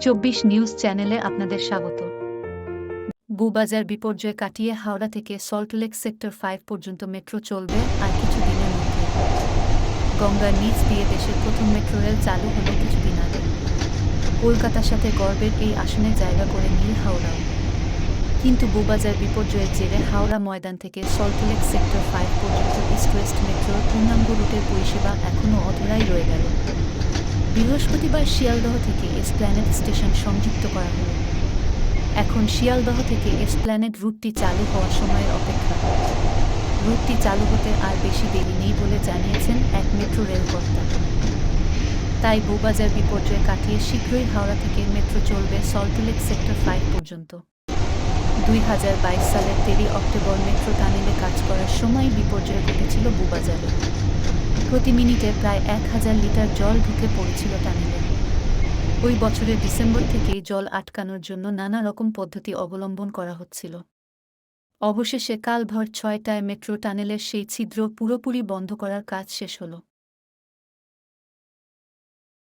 24 news চ্যানেলে আপনাদের স্বাগত। বুবাজার বিপর্যয় কাটিয়ে হাওড়া থেকে সল্টলেক সেক্টর 5 পর্যন্ত মেট্রো চলবে আর কিছুদিনের মধ্যে। গঙ্গার নিচ দিয়ে দেশের প্রথম মেট্রো রেল চালু হলো কিছুদিন আগে। কলকাতার সাথে গর্বের এই আসনে জায়গা করে নিল হাওড়াও। কিন্তু বুবাজার বিপর্যয়ের জেরে হাওড়া ময়দান থেকে সল্টলেক সেক্টর 5 পর্যন্ত ইস্ট ওয়েস্ট মেট্রোর পূর্ণাঙ্গ রুটের পরিষেবা এখনও অধরাই রয়ে গেল। বৃহস্পতিবার শিয়ালদহ থেকে এসপ্ল্যানেড স্টেশন সংযুক্ত করা হল। এখন শিয়ালদহ থেকে এসপ্ল্যানেড রুটটি চালু হওয়ার সময়ের অপেক্ষা। রুটটি চালু হতে আর বেশি দেরি নেই বলে জানিয়েছেন এক মেট্রো রেল কর্তা। তাই বুবাজার বিপর্যয় কাটিয়ে শীঘ্রই হাওড়া থেকে মেট্রো চলবে সল্টলেক সেক্টর 5 পর্যন্ত। 2022 সালের 13 অক্টোবর মেট্রো টানেলে কাজ করার সময় বিপর্যয় ঘটেছিল বুবাজারে। প্রতি মিনিটে প্রায় 1000 লিটার জল ঢুকে পড়েছিল টানেলে। ওই বছরের ডিসেম্বর থেকেই জল আটকানোর জন্য নানা রকম পদ্ধতি অবলম্বন করা হচ্ছিল। অবশেষে কাল ভোর 6টায় মেট্রো টানেলের সেই ছিদ্র পুরোপুরি বন্ধ করার কাজ শেষ হল।